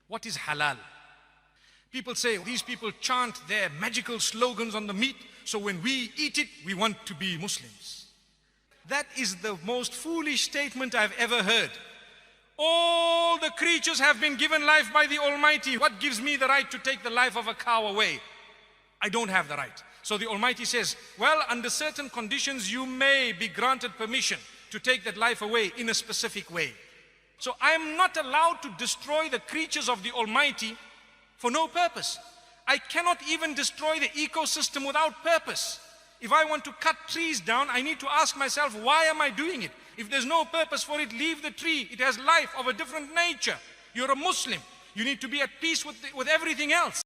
What is halal? People say these people chant their magical slogans on the meat, so when we eat it, we want to be Muslims. That is the most foolish statement I've ever heard. All the creatures have been given life by the Almighty. What gives me the right to take the life of a cow away? I don't have the right. So the Almighty says, well, under certain conditions, you may be granted permission to take that life away in a specific way. So I am not allowed to destroy the creatures of the Almighty for no purpose. I cannot even destroy the ecosystem without purpose. If I want to cut trees down, I need to ask myself, why am I doing it? If there's no purpose for it, leave the tree. It has life of a different nature. You're a Muslim. You need to be at peace with everything else.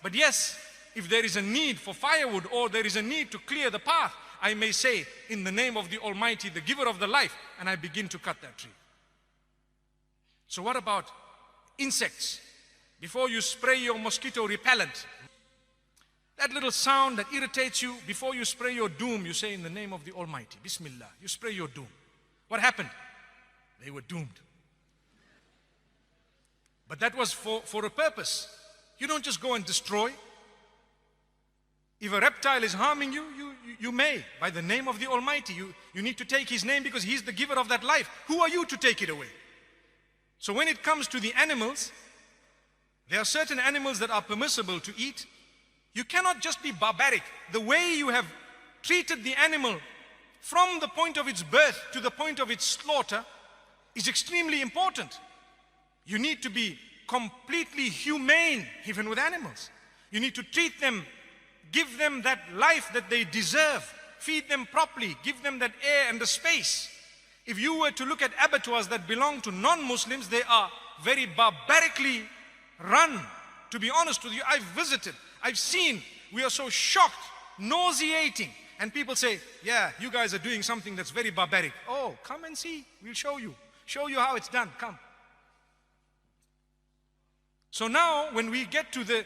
But yes, if there is a need for firewood or there is a need to clear the path, I may say, in the name of the Almighty, the giver of the life, and I begin to cut that tree. So what about insects? Before you spray your mosquito repellent, that little sound that irritates you, before you spray your doom, you say in the name of the Almighty, Bismillah, you spray your doom. What happened? They were doomed. But that was for a purpose. You don't just go and destroy. If a reptile is harming you, you may, by the name of the Almighty. You need to take His name because He's the giver of that life. Who are you to take it away? So when it comes to the animals, there are certain animals that are permissible to eat. You cannot just be barbaric. The way you have treated the animal from the point of its birth to the point of its slaughter is extremely important. You need to be completely humane even with animals. You need to treat them, give them that life that they deserve, feed them properly, give them that air and the space. If you were to look at abattoirs that belong to non-Muslims, they are very barbarically run. To be honest with you, I've visited, I've seen, we are so shocked, nauseating. And people say, yeah, you guys are doing something that's very barbaric. Oh, come and see, we'll show you how it's done, come. So now when we get to the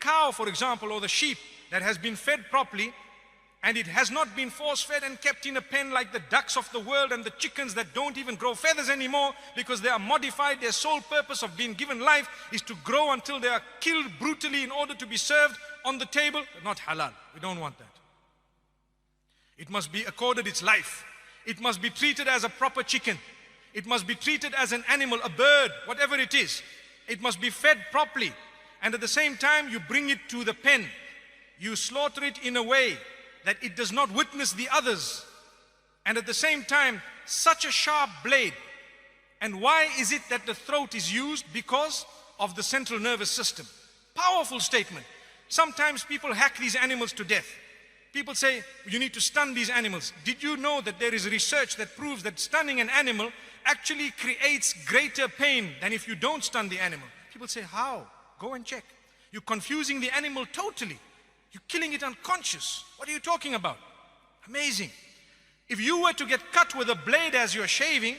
cow, for example, or the sheep that has been fed properly, and it has not been force-fed and kept in a pen like the ducks of the world and the chickens that don't even grow feathers anymore because they are modified. Their sole purpose of being given life is to grow until they are killed brutally in order to be served on the table. Not halal. We don't want that. It must be accorded its life. It must be treated as a proper chicken. It must be treated as an animal, a bird, whatever it is. It must be fed properly. And at the same time, you bring it to the pen. You slaughter it in a way that it does not witness the others. And at the same time, such a sharp blade. And why is it that the throat is used? Because of the central nervous system. Powerful statement. Sometimes people hack these animals to death. People say, you need to stun these animals. Did you know that there is research that proves that stunning an animal actually creates greater pain than if you don't stun the animal? People say, how? Go and check. You're confusing the animal totally. You're killing it unconscious. What are you talking about? Amazing. If you were to get cut with a blade as you're shaving,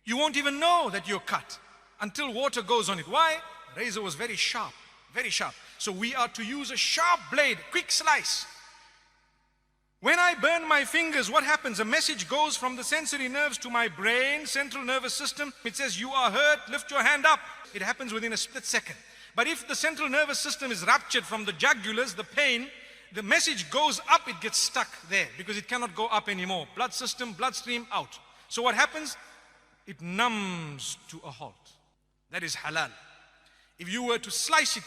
you won't even know that you're cut until water goes on it. Why? The razor was very sharp, very sharp. So we are to use a sharp blade, quick slice. When I burn my fingers, what happens? A message goes from the sensory nerves to my brain, central nervous system. It says, you are hurt, lift your hand up. It happens within a split second. But if the central nervous system is ruptured from the jugulars, the pain, the message goes up, it gets stuck there because it cannot go up anymore. Blood system, bloodstream, out. So what happens? It numbs to a halt. That is halal. If you were to slice it,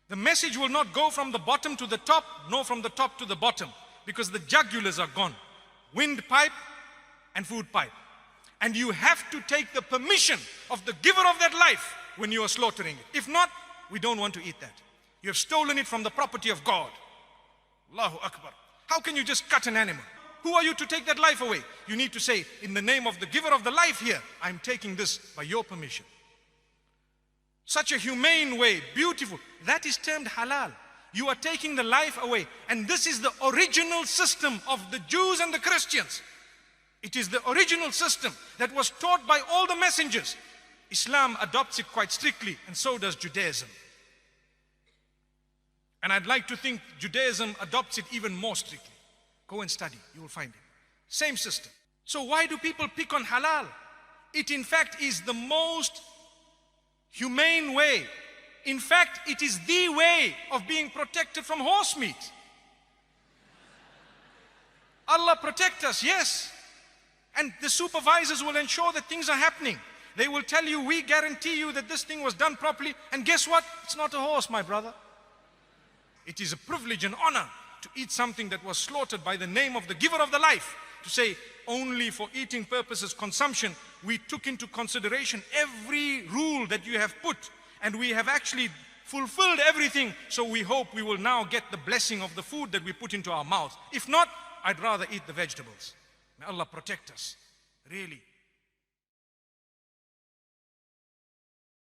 the message will not go from the bottom to the top, nor from the top to the bottom, because the jugulars are gone. Windpipe and food pipe. And you have to take the permission of the giver of that life when you are slaughtering it. If not, we don't want to eat that. You have stolen it from the property of God. Allahu Akbar. How can you just cut an animal? Who are you to take that life away? You need to say, in the name of the giver of the life here, I'm taking this by your permission. Such a humane way, beautiful. That is termed halal. You are taking the life away. And this is the original system of the Jews and the Christians. It is the original system that was taught by all the messengers. Islam adopts it quite strictly, and so does Judaism. And I'd like to think Judaism adopts it even more strictly. Go and study, you will find it. Same system. So why do people pick on halal? It in fact is the most humane way. In fact, it is the way of being protected from horse meat. Allah protect us, yes. And the supervisors will ensure that things are happening. They will tell you, we guarantee you that this thing was done properly. And guess what? It's not a horse, my brother. It is a privilege and honor to eat something that was slaughtered by the name of the giver of the life. To say, only for eating purposes, consumption, we took into consideration every rule that you have put. And we have actually fulfilled everything. So we hope we will now get the blessing of the food that we put into our mouths. If not, I'd rather eat the vegetables. May Allah protect us, really.